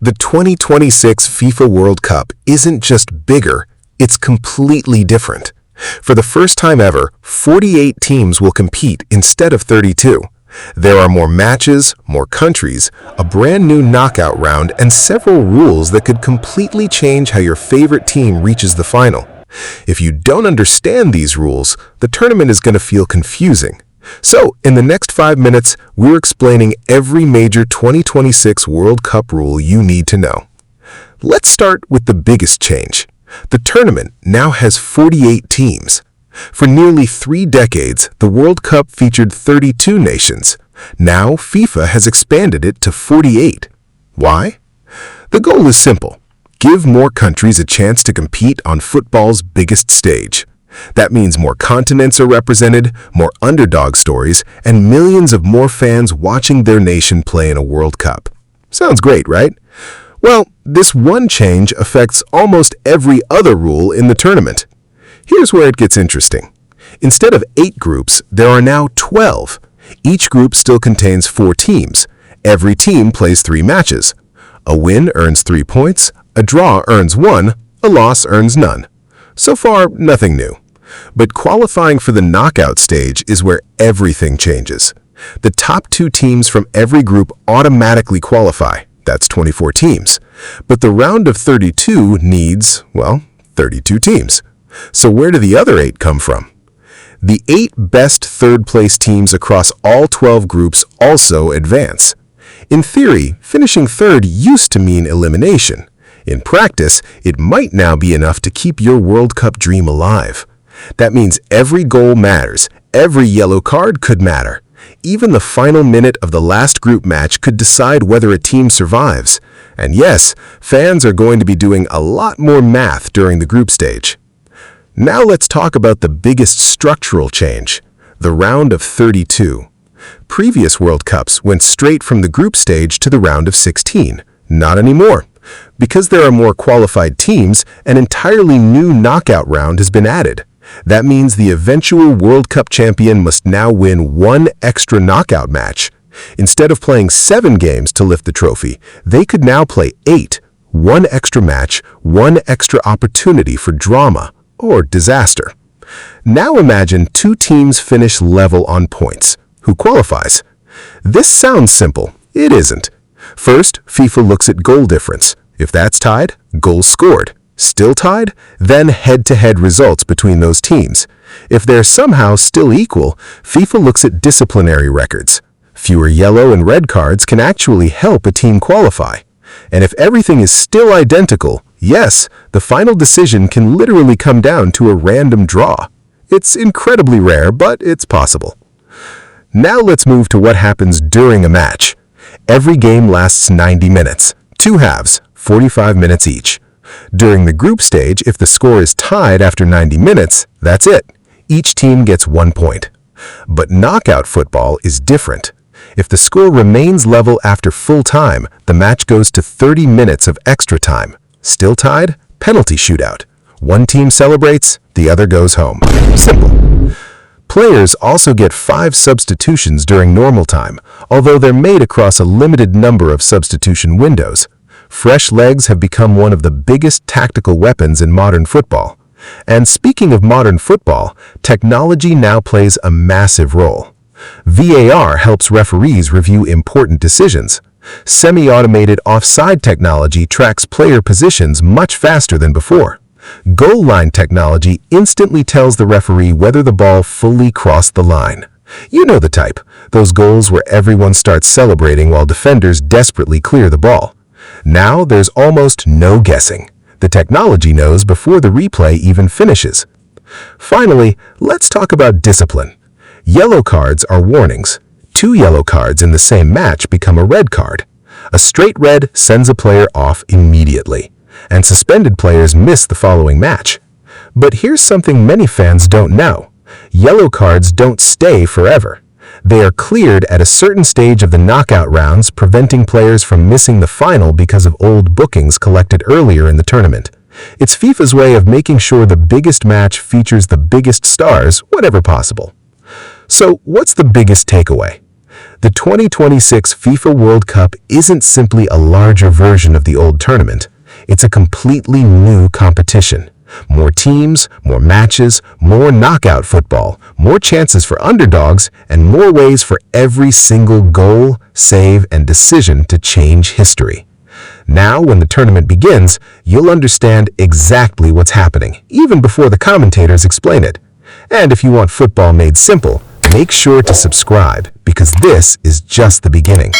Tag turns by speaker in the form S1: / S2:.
S1: The 2026 FIFA World Cup isn't just bigger, it's completely different. For the first time ever, 48 teams will compete instead of 32. There are more matches, more countries, a brand new knockout round, and several rules that could completely change how your favorite team reaches the final. If you don't understand these rules, the tournament is going to feel confusing. So, in the next 5 minutes, we're explaining every major 2026 World Cup rule you need to know. Let's start with the biggest change. The tournament now has 48 teams. For nearly 3 decades, the World Cup featured 32 nations. Now, FIFA has expanded it to 48. Why? The goal is simple. Give more countries a chance to compete on football's biggest stage. That means more continents are represented, more underdog stories, and millions of more fans watching their nation play in a World Cup. Sounds great, right? Well, this one change affects almost every other rule in the tournament. Here's where it gets interesting. Instead of 8 groups, there are now 12. Each group still contains 4 teams. Every team plays 3 matches. A win earns 3 points, a draw earns 1, a loss earns none. So far, nothing new. But qualifying for the knockout stage is where everything changes. The top 2 teams from every group automatically qualify. That's 24 teams. But the round of 32 needs, 32 teams. So where do the other 8 come from? The 8 best third-place teams across all 12 groups also advance. In theory, finishing third used to mean elimination. In practice, it might now be enough to keep your World Cup dream alive. That means every goal matters, every yellow card could matter. Even the final minute of the last group match could decide whether a team survives. And yes, fans are going to be doing a lot more math during the group stage. Now let's talk about the biggest structural change, the round of 32. Previous World Cups went straight from the group stage to the round of 16. Not anymore. Because there are more qualified teams, an entirely new knockout round has been added. That means the eventual World Cup champion must now win 1 extra knockout match. Instead of playing 7 games to lift the trophy, they could now play 8. 1 extra match, 1 extra opportunity for drama or disaster. Now imagine 2 teams finish level on points. Who qualifies? This sounds simple. It isn't. First, FIFA looks at goal difference. If that's tied, goals scored. Still tied? Then head-to-head results between those teams. If they're somehow still equal, FIFA looks at disciplinary records. Fewer yellow and red cards can actually help a team qualify. And if everything is still identical, yes, the final decision can literally come down to a random draw. It's incredibly rare, but it's possible. Now let's move to what happens during a match. Every game lasts 90 minutes, 2 halves, 45 minutes each. During the group stage, if the score is tied after 90 minutes, that's it. Each team gets 1 point. But knockout football is different. If the score remains level after full time, the match goes to 30 minutes of extra time. Still tied? Penalty shootout. One team celebrates, the other goes home. Simple. Players also get 5 substitutions during normal time, although they're made across a limited number of substitution windows. Fresh legs have become one of the biggest tactical weapons in modern football. And speaking of modern football, technology now plays a massive role. VAR helps referees review important decisions. Semi-automated offside technology tracks player positions much faster than before. Goal line technology instantly tells the referee whether the ball fully crossed the line. You know the type, those goals where everyone starts celebrating while defenders desperately clear the ball. Now there's almost no guessing. The technology knows before the replay even finishes. Finally, let's talk about discipline. Yellow cards are warnings. 2 yellow cards in the same match become a red card. A straight red sends a player off immediately, and suspended players miss the following match. But here's something many fans don't know. Yellow cards don't stay forever. They are cleared at a certain stage of the knockout rounds, preventing players from missing the final because of old bookings collected earlier in the tournament. It's FIFA's way of making sure the biggest match features the biggest stars whenever possible. So what's the biggest takeaway? The 2026 FIFA World Cup isn't simply a larger version of the old tournament. It's a completely new competition. More teams, more matches, more knockout football, more chances for underdogs, and more ways for every single goal, save, and decision to change history. Now, when the tournament begins, you'll understand exactly what's happening, even before the commentators explain it. And if you want football made simple, make sure to subscribe, because this is just the beginning.